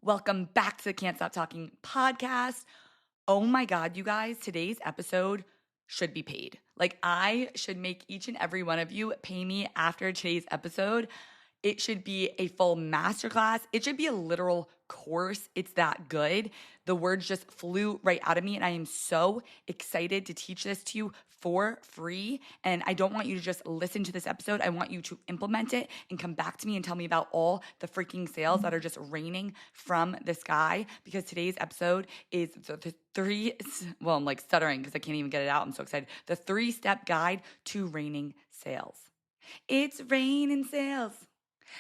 Welcome back to the Can't Stop Talking podcast. Oh my God, you guys, today's episode should be paid. Like, I should make each and every one of you pay me after today's episode. It should be a full masterclass. It should be a literal course. It's that good. The words just flew right out of me, and I am so excited to teach this to you for free. And I don't want you to just listen to this episode. I want you to implement it and come back to me and tell me about all the freaking sales that are just raining from the sky, because today's episode is the I'm like stuttering because I can't even get it out. I'm so excited. The 3-step guide to raining sales. It's raining sales.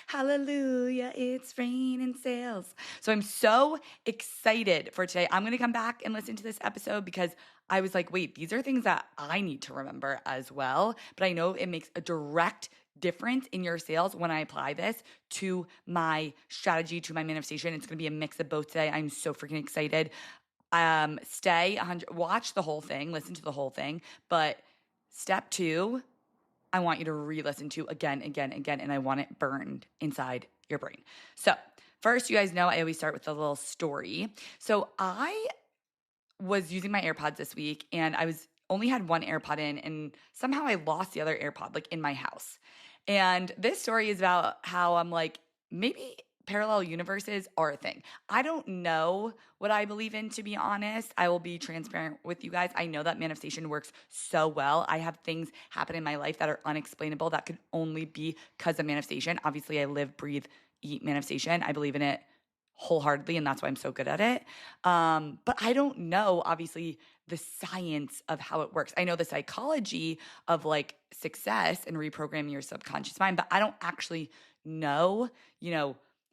Hallelujah, it's raining sales. So I'm so excited for today. I'm going to come back and listen to this episode because I was like, wait, these are things that I need to remember as well. But I know it makes a direct difference in your sales when I apply this to my strategy, to my manifestation. It's going to be a mix of both today. I'm so freaking excited. Watch the whole thing, listen to the whole thing. But step 2, I want you to re-listen to again, and I want it burned inside your brain. So first, you guys know I always start with a little story. So I was using my AirPods this week, and I only had one AirPod in, and somehow I lost the other AirPod, like in my house. And this story is about how I'm like, maybe parallel universes are a thing. I don't know what I believe in, to be honest. I will be transparent with you guys. I know that manifestation works so well. I have things happen in my life that are unexplainable that could only be because of manifestation. Obviously, I live, breathe, eat manifestation. I believe in it wholeheartedly, and that's why I'm so good at it. But I don't know, obviously, the science of how it works. I know the psychology of like success and reprogramming your subconscious mind, but I don't actually know,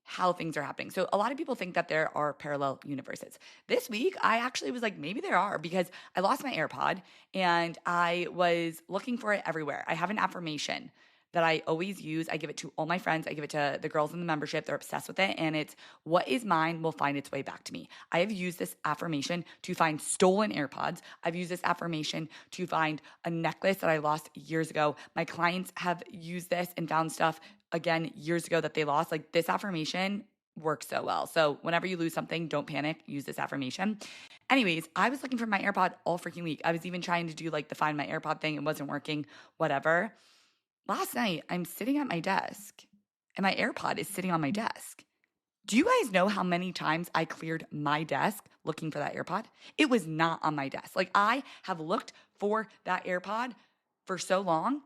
how things are happening. So a lot of people think that there are parallel universes. This week, I actually was like, maybe there are, because I lost my AirPod and I was looking for it everywhere. I have an affirmation that I always use. I give it to all my friends. I give it to the girls in the membership. They're obsessed with it. And it's, what is mine will find its way back to me. I have used this affirmation to find stolen AirPods. I've used this affirmation to find a necklace that I lost years ago. My clients have used this and found stuff, again, years ago that they lost. Like, this affirmation works so well. So whenever you lose something, don't panic. Use this affirmation. Anyways, I was looking for my AirPod all freaking week. I was even trying to do like the Find My AirPod thing. It wasn't working, whatever. Last night, I'm sitting at my desk and my AirPod is sitting on my desk. Do you guys know how many times I cleared my desk looking for that AirPod? It was not on my desk. Like, I have looked for that AirPod for so long,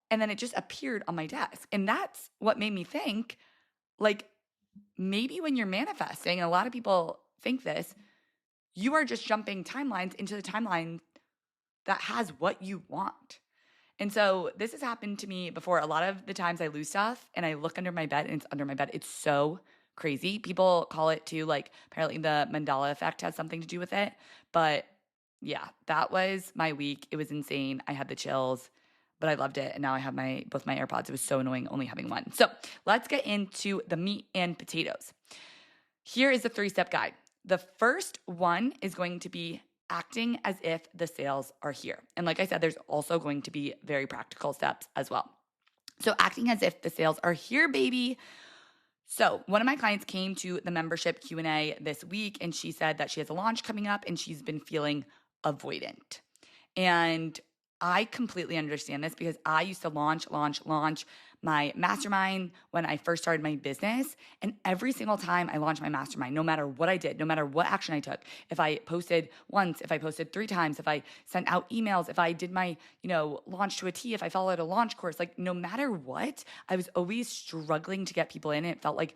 and then it just appeared on my desk. And that's what made me think, like, maybe when you're manifesting, and a lot of people think this, you are just jumping timelines into the timeline that has what you want. And so this has happened to me before. A lot of the times I lose stuff and I look under my bed and it's under my bed. It's so crazy. People call it too, like, apparently the Mandela effect has something to do with it. But yeah, that was my week. It was insane. I had the chills, but I loved it. And now I have both my AirPods. It was so annoying only having one. So let's get into the meat and potatoes. Here is the 3-step guide. The first one is going to be acting as if the sales are here. And like I said, there's also going to be very practical steps as well. So acting as if the sales are here, baby. So one of my clients came to the membership Q&A this week, and she said that she has a launch coming up and she's been feeling avoidant. And I completely understand this because I used to launch my mastermind when I first started my business. And every single time I launched my mastermind, no matter what I did, no matter what action I took, if I posted once, if I posted 3 times, if I sent out emails, if I did my, launch to a T, if I followed a launch course, like, no matter what, I was always struggling to get people in. It felt like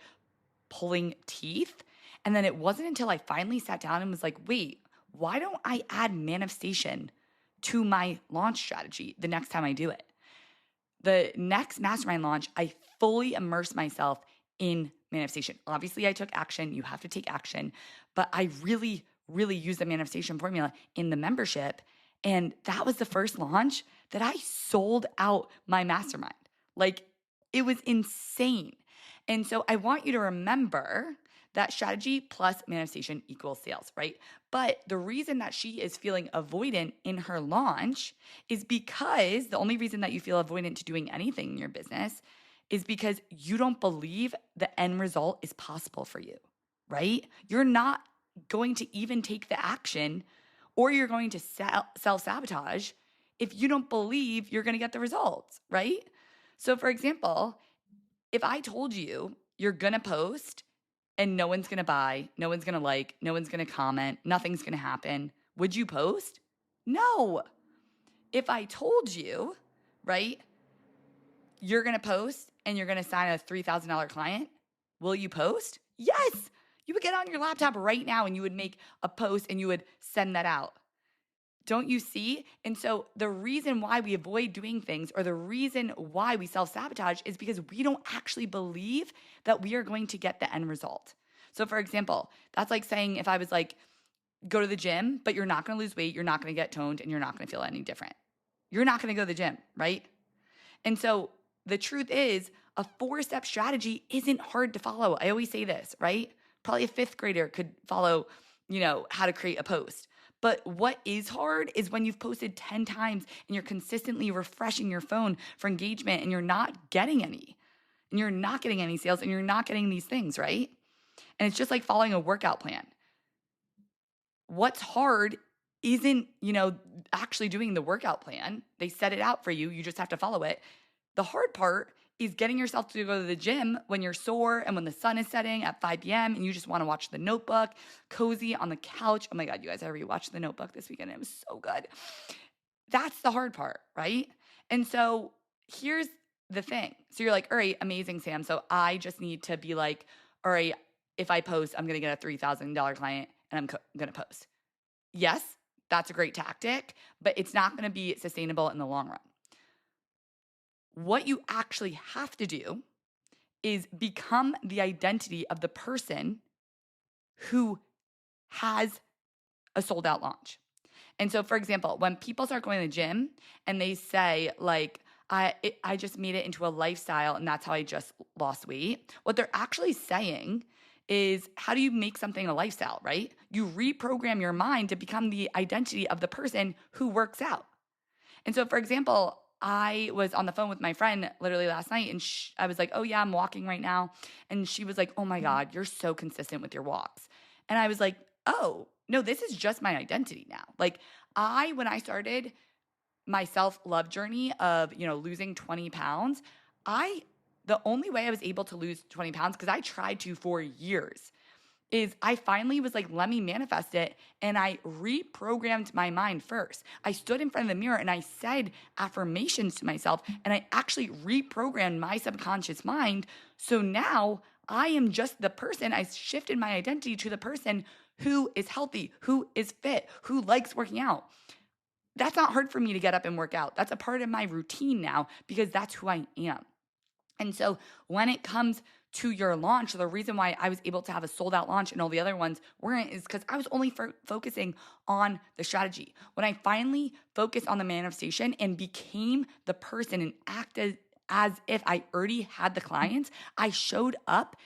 pulling teeth. And then it wasn't until I finally sat down and was like, wait, why don't I add manifestation to my launch strategy the next time I do it? The next mastermind launch, I fully immersed myself in manifestation. Obviously, I took action. You have to take action. But I really, really used the manifestation formula in the membership. And that was the first launch that I sold out my mastermind. Like, it was insane. And so I want you to remember that strategy plus manifestation equals sales, right? But the reason that she is feeling avoidant in her launch is because the only reason that you feel avoidant to doing anything in your business is because you don't believe the end result is possible for you. right? You're not going to even take the action, or you're going to self-sabotage if you don't believe you're going to get the results, right? So for example, if I told you you're going to post and no one's going to buy, no one's going to like, no one's going to comment, nothing's going to happen, would you post? No. If I told you, right, you're going to post and you're going to sign a $3,000 client, will you post? Yes. You would get on your laptop right now and you would make a post and you would send that out. Don't you see? And so the reason why we avoid doing things, or the reason why we self-sabotage, is because we don't actually believe that we are going to get the end result. So for example, that's like saying if I was like, go to the gym, but you're not going to lose weight, you're not going to get toned, and you're not going to feel any different. You're not going to go to the gym, right? And so the truth is, a 4-step strategy isn't hard to follow. I always say this, right? Probably a 5th grader could follow, how to create a post. But what is hard is when you've posted 10 times and you're consistently refreshing your phone for engagement and you're not getting any. And you're not getting any sales and you're not getting these things, right? And it's just like following a workout plan. What's hard isn't, actually doing the workout plan. They set it out for you. You just have to follow it. The hard part is getting yourself to go to the gym when you're sore and when the sun is setting at 5 p.m. and you just want to watch The Notebook, cozy on the couch. Oh my God, you guys, I rewatched The Notebook this weekend. It was so good. That's the hard part, right? And so here's the thing. So you're like, all right, amazing, Sam. So I just need to be like, all right, if I post, I'm going to get a $3,000 client and I'm going to post. Yes, that's a great tactic, but it's not going to be sustainable in the long run. What you actually have to do is become the identity of the person who has a sold out launch. And so, for example, when people start going to the gym and they say like, I just made it into a lifestyle and that's how I just lost weight, what they're actually saying is, how do you make something a lifestyle, right? You reprogram your mind to become the identity of the person who works out. And so, for example, I was on the phone with my friend literally last night and I was like, oh yeah, I'm walking right now. And she was like, oh my God, you're so consistent with your walks. And I was like, oh, no, this is just my identity now. Like when I started my self-love journey of, losing 20 pounds, the only way I was able to lose 20 pounds, because I tried to for years, is I finally was like, let me manifest it. And I reprogrammed my mind first. I stood in front of the mirror and I said affirmations to myself and I actually reprogrammed my subconscious mind. So now I am just the person. I shifted my identity to the person who is healthy, who is fit, who likes working out. That's not hard for me to get up and work out. That's a part of my routine now because that's who I am. And so when it comes to your launch, the reason why I was able to have a sold out launch and all the other ones weren't is because I was only focusing on the strategy. When I finally focused on the manifestation and became the person and acted as if I already had the clients, I showed up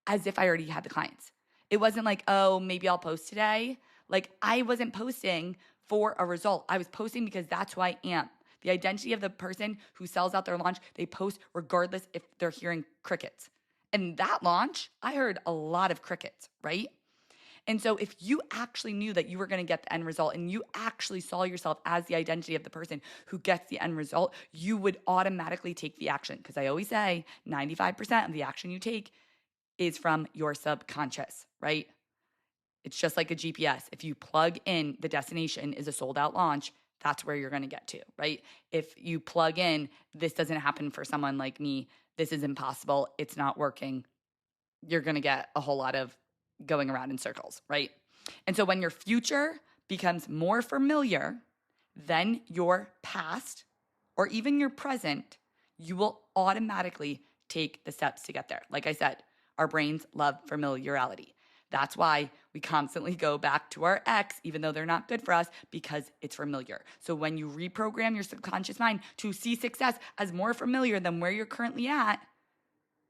as if I already had the clients. It wasn't like, oh, maybe I'll post today. Like I wasn't posting for a result. I was posting because that's who I am. The identity of the person who sells out their launch, they post regardless if they're hearing crickets. And that launch, I heard a lot of crickets, right? And so if you actually knew that you were going to get the end result and you actually saw yourself as the identity of the person who gets the end result, you would automatically take the action. Because I always say 95% of the action you take is from your subconscious, right? It's just like a GPS. If you plug in the destination is a sold out launch, that's where you're going to get to, right? If you plug in, this doesn't happen for someone like me, this is impossible, it's not working, you're going to get a whole lot of going around in circles, right? And so when your future becomes more familiar than your past or even your present, you will automatically take the steps to get there. Like I said, our brains love familiarity. That's why we constantly go back to our ex, even though they're not good for us, because it's familiar. So when you reprogram your subconscious mind to see success as more familiar than where you're currently at,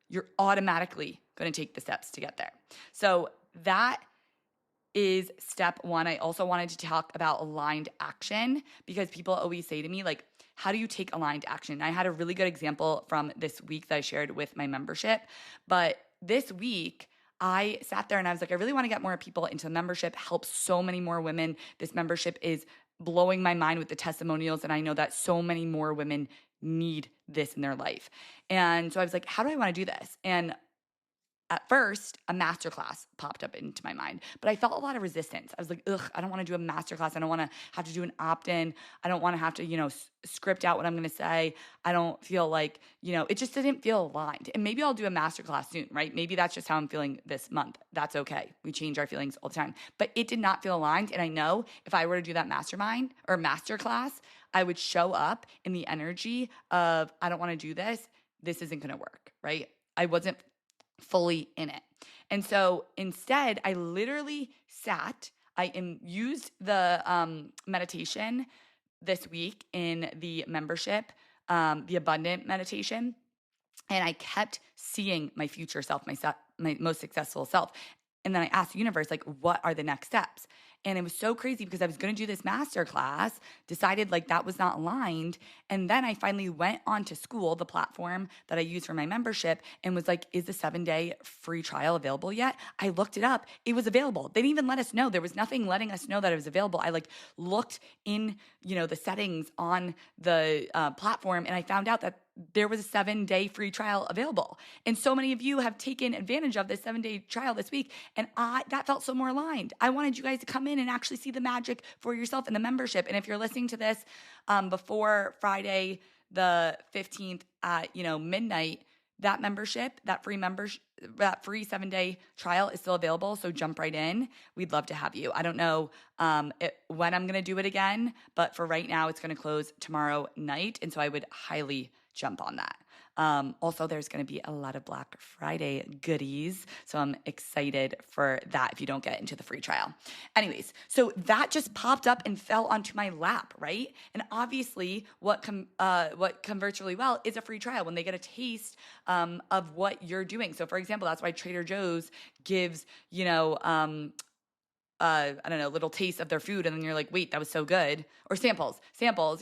you're automatically going to take the steps to get there. So that is step one. I also wanted to talk about aligned action because people always say to me, like, how do you take aligned action? And I had a really good example from this week that I shared with my membership. But this week, I sat there and I was like, I really want to get more people into the membership, help so many more women. This membership is blowing my mind with the testimonials. And I know that so many more women need this in their life. And so I was like, how do I want to do this? And at first, a masterclass popped up into my mind, but I felt a lot of resistance. I was like, ugh, I don't want to do a masterclass. I don't want to have to do an opt-in. I don't want to have to, script out what I'm going to say. I don't feel like, it just didn't feel aligned. And maybe I'll do a masterclass soon, right? Maybe that's just how I'm feeling this month. That's okay. We change our feelings all the time. But it did not feel aligned. And I know if I were to do that mastermind or masterclass, I would show up in the energy of, I don't want to do this. This isn't going to work, right? I wasn't fully in it. And so instead, I literally used the meditation this week in the membership, the abundant meditation, and I kept seeing my future self, my most successful self. And then I asked the universe, like, what are the next steps? And it was so crazy because I was going to do this masterclass, decided like that was not aligned. And then I finally went on to School, the platform that I use for my membership, and was like, is the 7-day free trial available yet? I looked it up. It was available. They didn't even let us know. There was nothing letting us know that it was available. I looked in, the settings on the platform, and I found out that there was a 7-day free trial available. And so many of you have taken advantage of this 7-day trial this week. And that felt so more aligned. I wanted you guys to come in and actually see the magic for yourself in the membership. And if you're listening to this before Friday the 15th at, midnight, that membership, that free 7-day trial is still available. So jump right in. We'd love to have you. I don't know when I'm going to do it again, but for right now, it's going to close tomorrow night. And so I would highly jump on that. Also, there's going to be a lot of Black Friday goodies. So I'm excited for that if you don't get into the free trial. Anyways, so that just popped up and fell onto my lap, right? And obviously what converts really well is a free trial when they get a taste of what you're doing. So for example, that's why Trader Joe's gives, I don't know, little taste of their food. And then you're like, wait, that was so good. Or samples,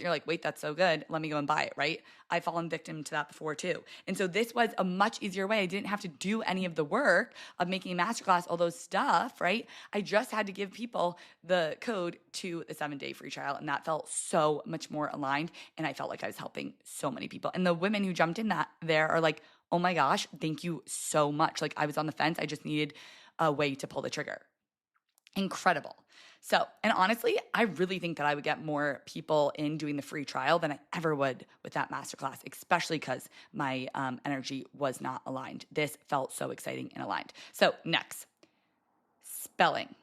you're like, wait, that's so good. Let me go and buy it, right? I've fallen victim to that before too. And so this was a much easier way. I didn't have to do any of the work of making a masterclass, all those stuff, right? I just had to give people the code to the 7-day free trial. And that felt so much more aligned. And I felt like I was helping so many people. And the women who jumped in there are like, oh my gosh, thank you so much. Like I was on the fence. I just needed a way to pull the trigger. Incredible. So, and honestly, I really think that I would get more people in doing the free trial than I ever would with that masterclass, especially because my energy was not aligned. This felt so exciting and aligned. So next, spelling.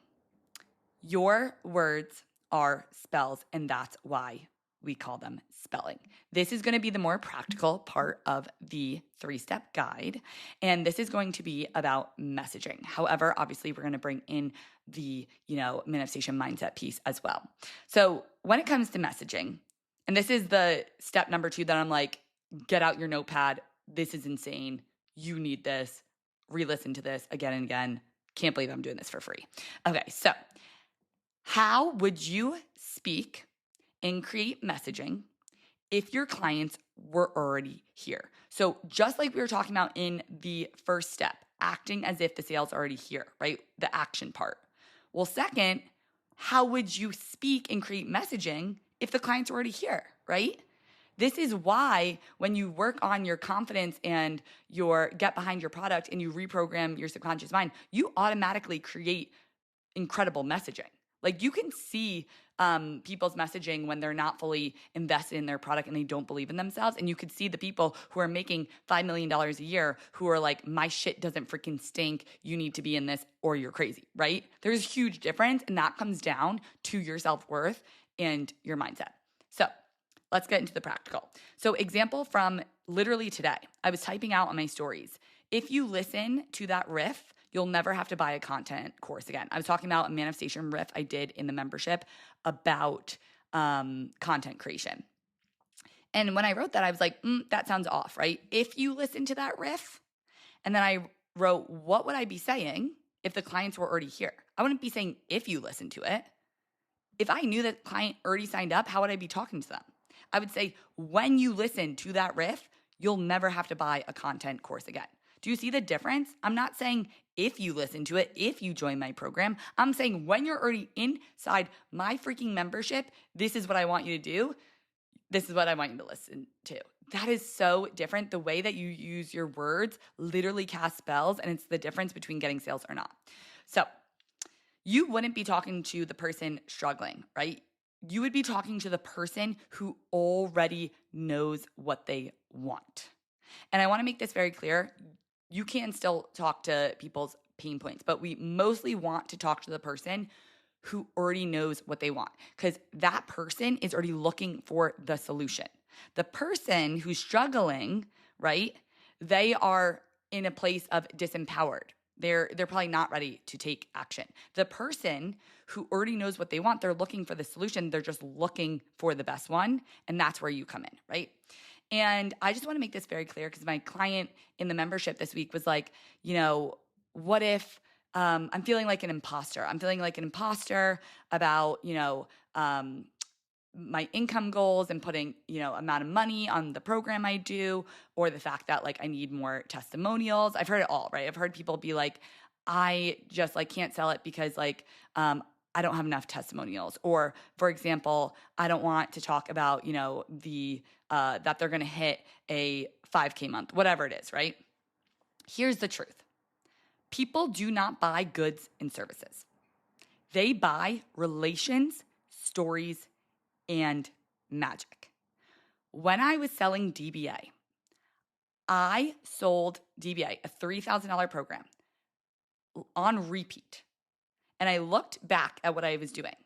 Your words are spells, and that's why we call them spelling. This is going to be the more practical part of the 3-step guide, and this is going to be about messaging. However, obviously, we're going to bring in the, manifestation mindset piece as well. So when it comes to messaging, and this is the step number 2 that I'm like, get out your notepad. This is insane. You need this. Re-listen to this again and again. Can't believe I'm doing this for free. Okay, so how would you speak and create messaging if your clients were already here? So just like we were talking about in the first step, acting as if the sale's already here, right? The action part. Well, second, how would you speak and create messaging if the client's already here, right? This is why when you work on your confidence and your get behind your product and you reprogram your subconscious mind, you automatically create incredible messaging. Like you can see people's messaging when they're not fully invested in their product and they don't believe in themselves. And you could see the people who are making $5 million a year who are like, my shit doesn't freaking stink. You need to be in this or you're crazy, right? There's a huge difference. And that comes down to your self-worth and your mindset. So let's get into the practical. So example from literally today, I was typing out on my stories. If you listen to that riff, you'll never have to buy a content course again. I was talking about a manifestation riff I did in the membership about content creation. And when I wrote that, I was like, that sounds off, right? If you listen to that riff, and then I wrote, what would I be saying if the clients were already here? I wouldn't be saying if you listen to it. If I knew that client already signed up, how would I be talking to them? I would say, when you listen to that riff, you'll never have to buy a content course again. Do you see the difference? I'm not saying if you listen to it, if you join my program. I'm saying when you're already inside my freaking membership, this is what I want you to do. This is what I want you to listen to. That is so different. The way that you use your words literally cast spells, and it's the difference between getting sales or not. So you wouldn't be talking to the person struggling, right? You would be talking to the person who already knows what they want. And I want to make this very clear. You can still talk to people's pain points, but we mostly want to talk to the person who already knows what they want, because that person is already looking for the solution. The person who's struggling, right? They are in a place of disempowered. They're probably not ready to take action. The person who already knows what they want, they're looking for the solution. They're just looking for the best one. And that's where you come in, right? And I just want to make this very clear, because my client in the membership this week was like, what if I'm feeling like an imposter? I'm feeling like an imposter about, my income goals and putting, amount of money on the program I do, or the fact that like I need more testimonials. I've heard it all, right? I've heard people be like, I just like can't sell it because like I don't have enough testimonials. Or for example, I don't want to talk about, that they're going to hit a 5K month, whatever it is, right? Here's the truth. People do not buy goods and services. They buy relations, stories, and magic. When I was selling DBA, I sold DBA, a $3,000 program, on repeat. And I looked back at what I was doing.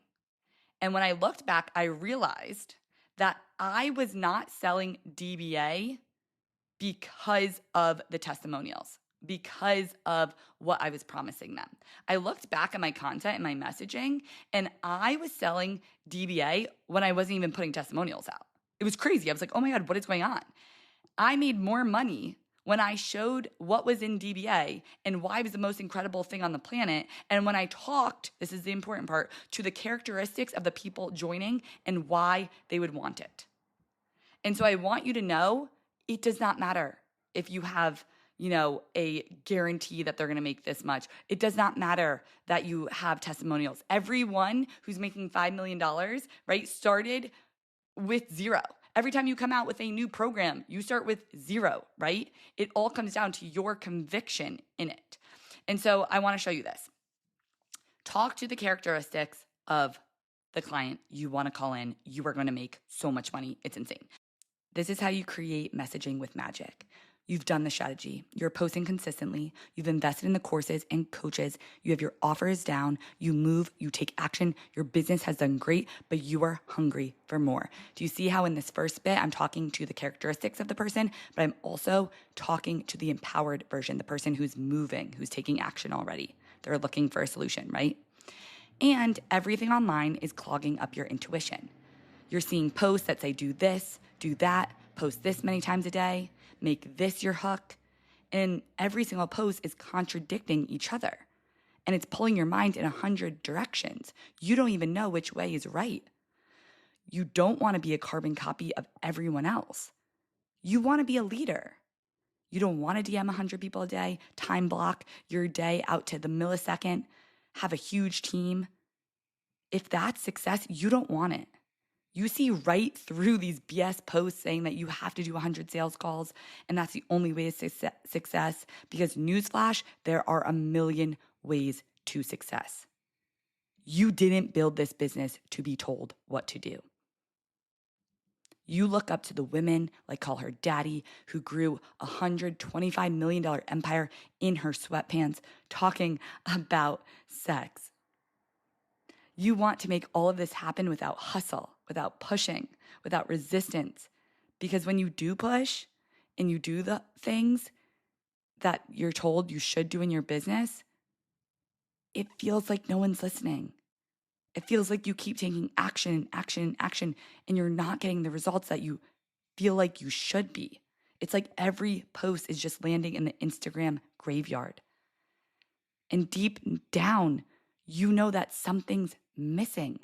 And when I looked back, I realized that I was not selling DBA because of the testimonials, because of what I was promising them. I looked back at my content and my messaging, and I was selling DBA when I wasn't even putting testimonials out. It was crazy. I was like, oh my God, what is going on? I made more money when I showed what was in DBA and why it was the most incredible thing on the planet. And when I talked, this is the important part, to the characteristics of the people joining and why they would want it. And so I want you to know, it does not matter if you have, a guarantee that they're going to make this much. It does not matter that you have testimonials. Everyone who's making $5 million, right, started with zero. Every time you come out with a new program, you start with zero, right? It all comes down to your conviction in it. And so I want to show you this. Talk to the characteristics of the client you want to call in. You are going to make so much money. It's insane. This is how you create messaging with magic. You've done the strategy. You're posting consistently. You've invested in the courses and coaches. You have your offers down. You move. You take action. Your business has done great, but you are hungry for more. Do you see how in this first bit, I'm talking to the characteristics of the person, but I'm also talking to the empowered version, the person who's moving, who's taking action already. They're looking for a solution, right? And everything online is clogging up your intuition. You're seeing posts that say, do this, do that, post this many times a day, make this your hook. And every single post is contradicting each other. And it's pulling your mind in 100 directions. You don't even know which way is right. You don't want to be a carbon copy of everyone else. You want to be a leader. You don't want to DM 100 people a day, time block your day out to the millisecond, have a huge team. If that's success, you don't want it. You see right through these BS posts saying that you have to do 100 sales calls and that's the only way to success, because newsflash, there are a million ways to success. You didn't build this business to be told what to do. You look up to the women, like call her daddy, who grew a $125 million empire in her sweatpants talking about sex. You want to make all of this happen without hustle, without pushing, without resistance. Because when you do push and you do the things that you're told you should do in your business, it feels like no one's listening. It feels like you keep taking action, and you're not getting the results that you feel like you should be. It's like every post is just landing in the Instagram graveyard. And deep down, you know that something's missing.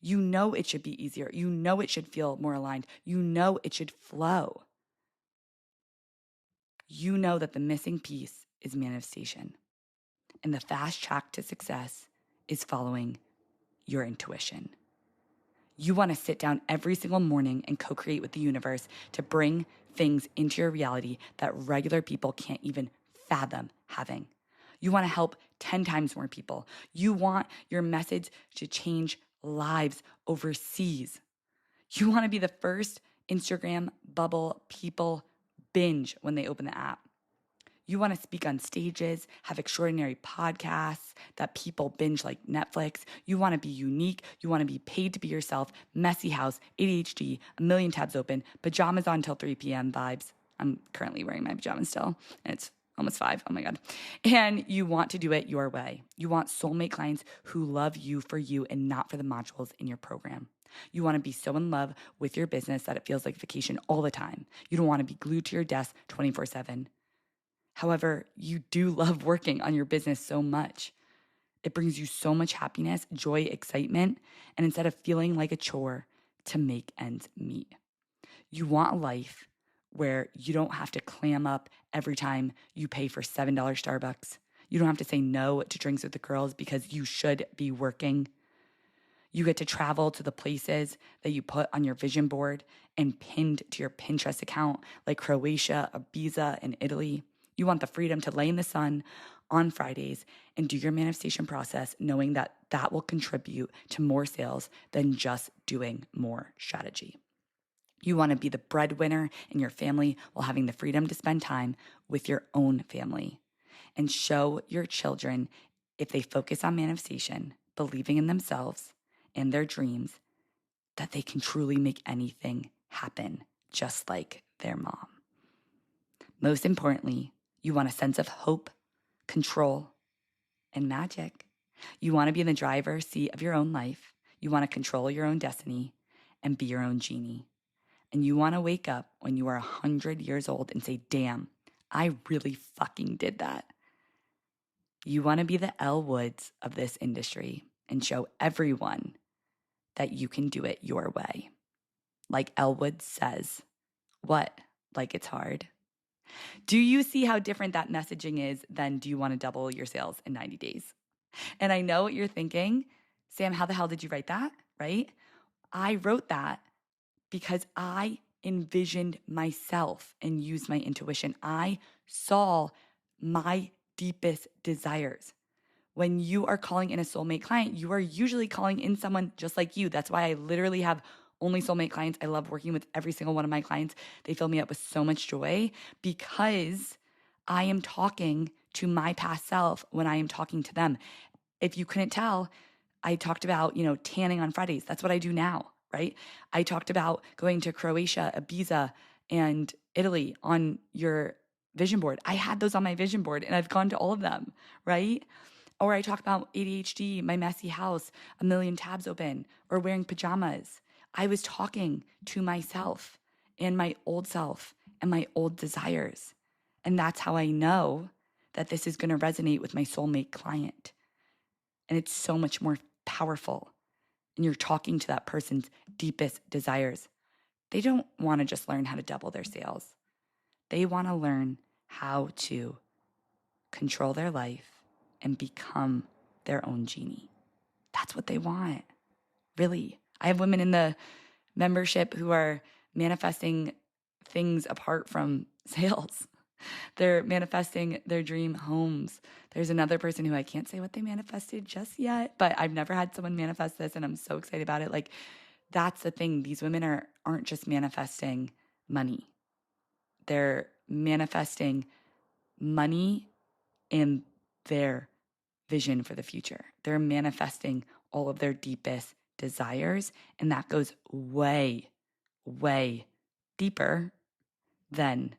You know it should be easier. You know it should feel more aligned. You know it should flow. you know that the missing piece is manifestation. And the fast track to success is following your intuition. You want to sit down every single morning and co-create with the universe to bring things into your reality that regular people can't even fathom having. You want to help 10 times more people. You want your message to change lives overseas. You want to be the first Instagram bubble people binge when they open the app. You want to speak on stages, have extraordinary podcasts that people binge like Netflix. You want to be unique. You want to be paid to be yourself. Messy house, ADHD, a million tabs open, pajamas on till 3 p.m. vibes. I'm currently wearing my pajamas still, and it's almost 5. Oh my God. And you want to do it your way. You want soulmate clients who love you for you and not for the modules in your program. You want to be so in love with your business that it feels like vacation all the time. You don't want to be glued to your desk 24/7. However, you do love working on your business so much. It brings you so much happiness, joy, excitement, and instead of feeling like a chore, to make ends meet. You want a life where you don't have to clam up every time you pay for $7 Starbucks. You don't have to say no to drinks with the girls because you should be working. You get to travel to the places that you put on your vision board and pinned to your Pinterest account, like Croatia, Ibiza, and Italy. You want the freedom to lay in the sun on Fridays and do your manifestation process, knowing that that will contribute to more sales than just doing more strategy. You want to be the breadwinner in your family while having the freedom to spend time with your own family and show your children, if they focus on manifestation, believing in themselves and their dreams, that they can truly make anything happen, just like their mom. Most importantly, you want a sense of hope, control, and magic. You want to be in the driver's seat of your own life. You want to control your own destiny and be your own genie. And you want to wake up when you are 100 years old and say, damn, I really fucking did that. You want to be the Elle Woods of this industry and show everyone that you can do it your way. Like Elle Woods says, what? Like it's hard? Do you see how different that messaging is than do you want to double your sales in 90 days? And I know what you're thinking, Sam, how the hell did you write that, right? I wrote that because I envisioned myself and used my intuition. I saw my deepest desires. When you are calling in a soulmate client, you are usually calling in someone just like you. That's why I literally have only soulmate clients. I love working with every single one of my clients. They fill me up with so much joy because I am talking to my past self when I am talking to them. If you couldn't tell, I talked about, tanning on Fridays. That's what I do now, right? I talked about going to Croatia, Ibiza, and Italy on your vision board. I had those on my vision board and I've gone to all of them, right? Or I talk about ADHD, my messy house, a million tabs open, or wearing pajamas. I was talking to myself and my old self and my old desires. And that's how I know that this is going to resonate with my soulmate client. And it's so much more powerful. And you're talking to that person's deepest desires. They don't want to just learn how to double their sales. They want to learn how to control their life and become their own genie. That's what they want. Really. I have women in the membership who are manifesting things apart from sales. They're manifesting their dream homes. There's another person who I can't say what they manifested just yet, but I've never had someone manifest this and I'm so excited about it. Like, that's the thing. These women aren't just manifesting money. They're manifesting money and their vision for the future. They're manifesting all of their deepest desires, and that goes way, way deeper than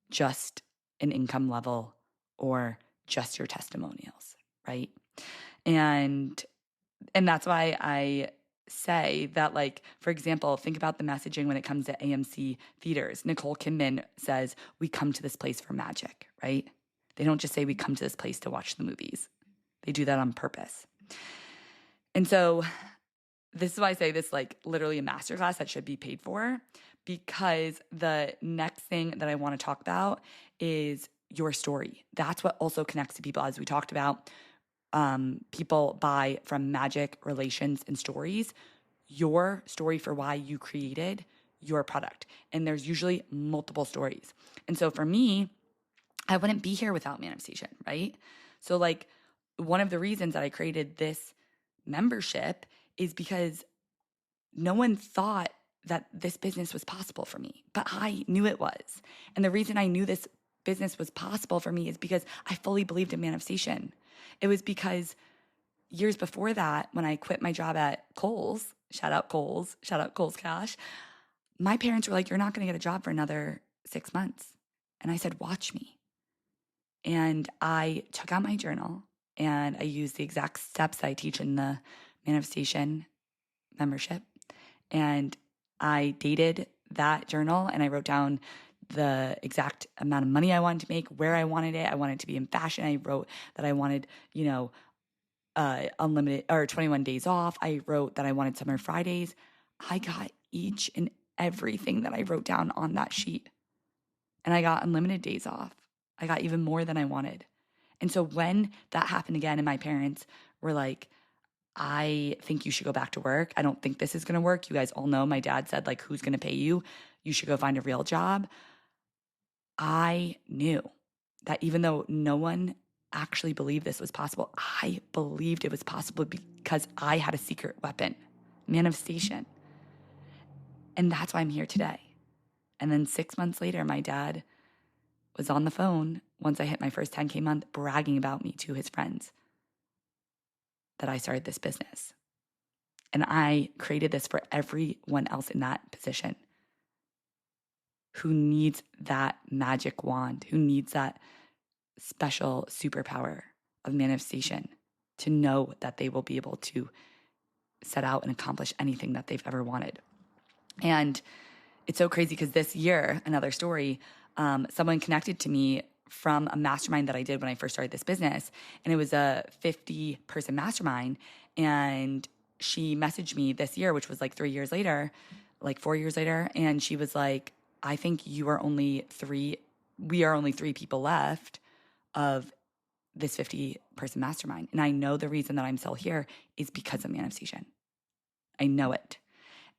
just an income level or just your testimonials, right? And that's why I say that, like, for example, think about the messaging when it comes to AMC theaters. Nicole Kidman says, we come to this place for magic, right? They don't just say we come to this place to watch the movies. They do that on purpose. And so this is why I say this, like, literally a masterclass that should be paid for. because the next thing that I want to talk about is your story. That's what also connects to people, as we talked about. People buy from magic, relations, and stories. Your story for why you created your product. And there's usually multiple stories. And so for me, I wouldn't be here without manifestation, right? So, like, one of the reasons that I created this membership is because no one thought that this business was possible for me, but I knew it was. And the reason I knew this business was possible for me is because I fully believed in manifestation. It was because years before that, when I quit my job at Kohl's, shout out Kohl's Cash, my parents were like, "You're not going to get a job for another 6 months." And I said, "Watch me." And I took out my journal and I used the exact steps that I teach in the manifestation membership. And I dated that journal and I wrote down the exact amount of money I wanted to make, where I wanted it. I wanted it to be in fashion. I wrote that I wanted, unlimited or 21 days off. I wrote that I wanted summer Fridays. I got each and everything that I wrote down on that sheet. And I got unlimited days off. I got even more than I wanted. And so when that happened again, and my parents were like, "I think you should go back to work. I don't think this is going to work." You guys all know my dad said, like, "Who's going to pay you? You should go find a real job." I knew that even though no one actually believed this was possible, I believed it was possible because I had a secret weapon, manifestation. And that's why I'm here today. And then 6 months later, my dad was on the phone once I hit my first 10K month bragging about me to his friends that I started this business. And I created this for everyone else in that position who needs that magic wand, who needs that special superpower of manifestation to know that they will be able to set out and accomplish anything that they've ever wanted. And it's so crazy because this year, another story, someone connected to me from a mastermind that I did when I first started this business. And it was a 50-person mastermind. And she messaged me this year, which was like 3 years later, like 4 years later. And she was like, "I think we are only three people left of this 50-person mastermind. And I know the reason that I'm still here is because of manifestation. I know it."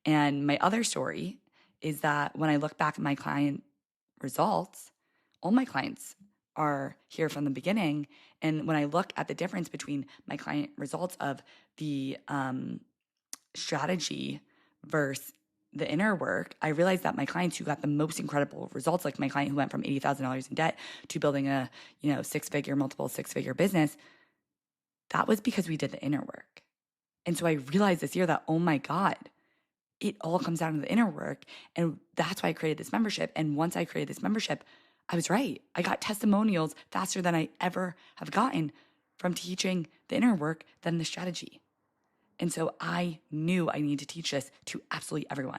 And my other story is that when I look back at my client results, all my clients are here from the beginning. And when I look at the difference between my client results of the strategy versus the inner work, I realized that my clients who got the most incredible results, like my client who went from $80,000 in debt to building a, multiple six-figure business, that was because we did the inner work. And so I realized this year that, oh my God, it all comes down to the inner work. And that's why I created this membership. And once I created this membership, I was right. I got testimonials faster than I ever have gotten from teaching the inner work than the strategy. And so I knew I needed to teach this to absolutely everyone.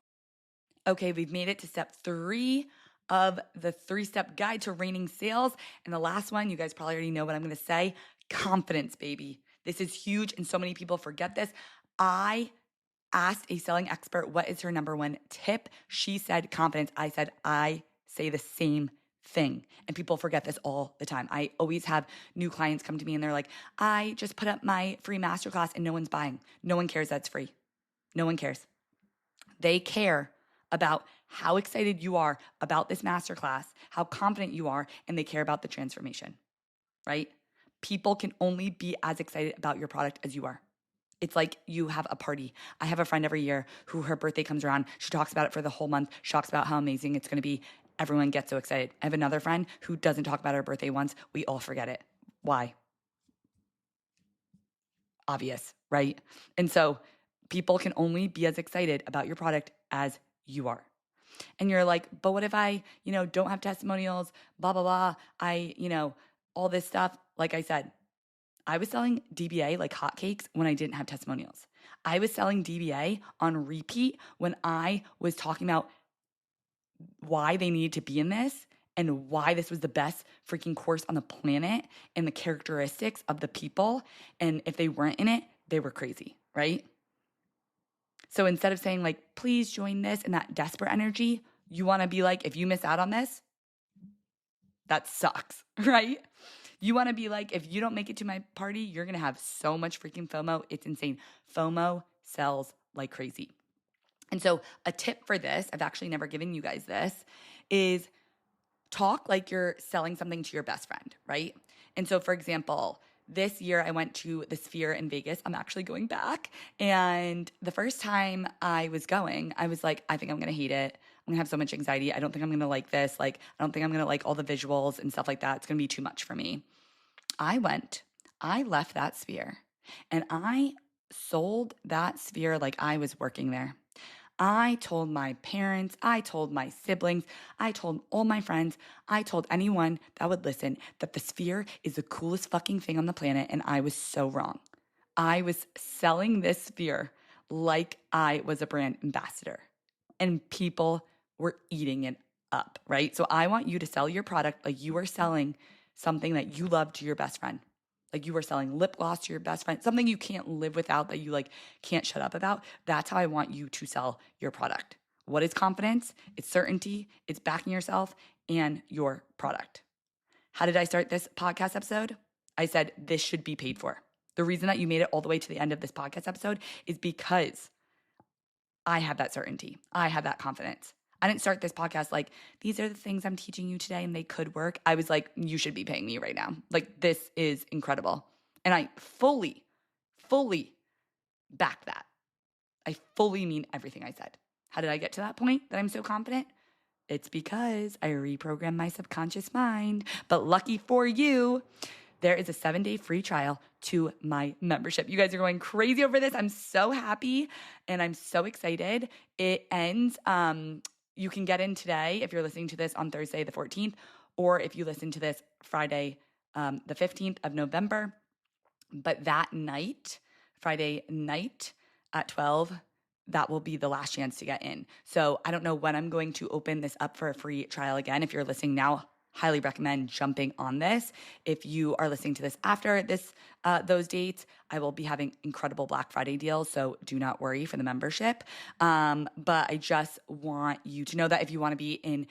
Okay, we've made it to step 3 of the 3-step guide to reigning sales. And the last one, you guys probably already know what I'm going to say: confidence, baby. This is huge, and so many people forget this. I asked a selling expert, what is her number one tip? She said confidence. I said, I say the same thing. And people forget this all the time. I always have new clients come to me and they're like, "I just put up my free masterclass and no one's buying." No one cares that's free. No one cares. They care about how excited you are about this masterclass, how confident you are, and they care about the transformation, right? People can only be as excited about your product as you are. It's like you have a party. I have a friend every year who her birthday comes around. She talks about it for the whole month. She talks about how amazing it's going to be. Everyone gets so excited. I have another friend who doesn't talk about her birthday once. We all forget it. Why? Obvious, right? And so people can only be as excited about your product as you are. And you're like, "But what if I, don't have testimonials, blah, blah, blah. All this stuff." Like I said, I was selling DBA like hotcakes when I didn't have testimonials. I was selling DBA on repeat when I was talking about why they needed to be in this and why this was the best freaking course on the planet and the characteristics of the people. And if they weren't in it, they were crazy, right? So instead of saying like, "Please join this," and that desperate energy, You want to be like, if you miss out on this, that sucks, right? You want to be like, if you don't make it to my party, you're going to have so much freaking FOMO. It's insane. FOMO sells like crazy. And so a tip for this, I've actually never given you guys this, is talk like you're selling something to your best friend, right? And so, for example, this year I went to the Sphere in Vegas. I'm actually going back. And the first time I was going, I was like, I think I'm going to hate it. I'm going to have so much anxiety. I don't think I'm going to like this. Like, I don't think I'm going to like all the visuals and stuff like that. It's going to be too much for me. I left that Sphere, and I sold that Sphere like I was working there. I told my parents, I told my siblings, I told all my friends, I told anyone that would listen that the Sphere is the coolest fucking thing on the planet, and I was so wrong. I was selling this Sphere like I was a brand ambassador, and people were eating it up, right? So I want you to sell your product like you are selling something that you love to your best friend. Like you were selling lip gloss to your best friend, something you can't live without, that you like can't shut up about. That's how I want you to sell your product. What is confidence? It's certainty, it's backing yourself and your product. How did I start this podcast episode? I said, this should be paid for. The reason that you made it all the way to the end of this podcast episode is because I have that certainty. I have that confidence. I didn't start this podcast like, these are the things I'm teaching you today and they could work. I was like, you should be paying me right now. Like, this is incredible. And I fully back that. I fully mean everything I said. How did I get to that point that I'm so confident? It's because I reprogrammed my subconscious mind. But lucky for you, there is a 7-day free trial to my membership. You guys are going crazy over this. I'm so happy and I'm so excited. It ends, you can get in today if you're listening to this on Thursday the 14th, or if you listen to this Friday the 15th of November. But that night, Friday night at 12, that will be the last chance to get in. So I don't know when I'm going to open this up for a free trial again. If you're listening now, highly recommend jumping on this. If you are listening to this after this, those dates, I will be having incredible Black Friday deals. So do not worry for the membership. But I just want you to know that if you want to be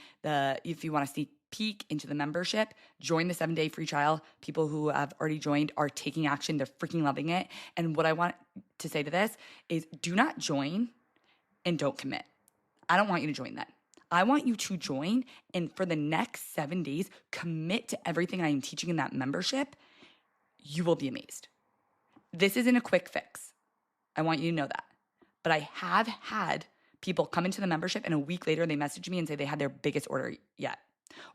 if you want to sneak peek into the membership, join the 7-day free trial. People who have already joined are taking action. They're freaking loving it. And what I want to say to this is do not join and don't commit. I don't want you to join that. I want you to join and for the next 7 days, commit to everything I am teaching in that membership. You will be amazed. This isn't a quick fix. I want you to know that. But I have had people come into the membership and a week later they message me and say they had their biggest order yet.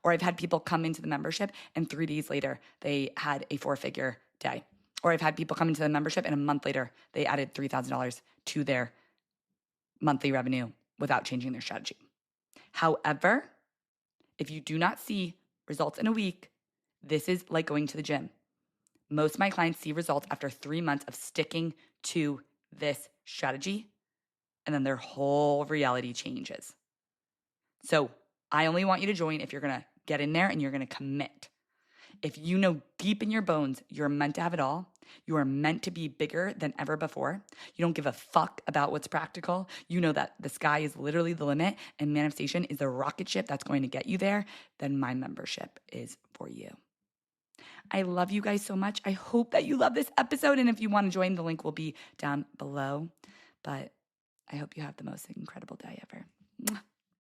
Or I've had people come into the membership and 3 days later they had a 4-figure day. Or I've had people come into the membership and a month later they added $3,000 to their monthly revenue without changing their strategy. However, if you do not see results in a week, this is like going to the gym. Most of my clients see results after 3 months of sticking to this strategy, and then their whole reality changes. So I only want you to join if you're going to get in there and you're going to commit. If you know deep in your bones you're meant to have it all, you are meant to be bigger than ever before, you don't give a fuck about what's practical, you know that the sky is literally the limit and manifestation is the rocket ship that's going to get you there, then my membership is for you. I love you guys so much. I hope that you love this episode. And if you want to join, the link will be down below. But I hope you have the most incredible day ever. Mwah.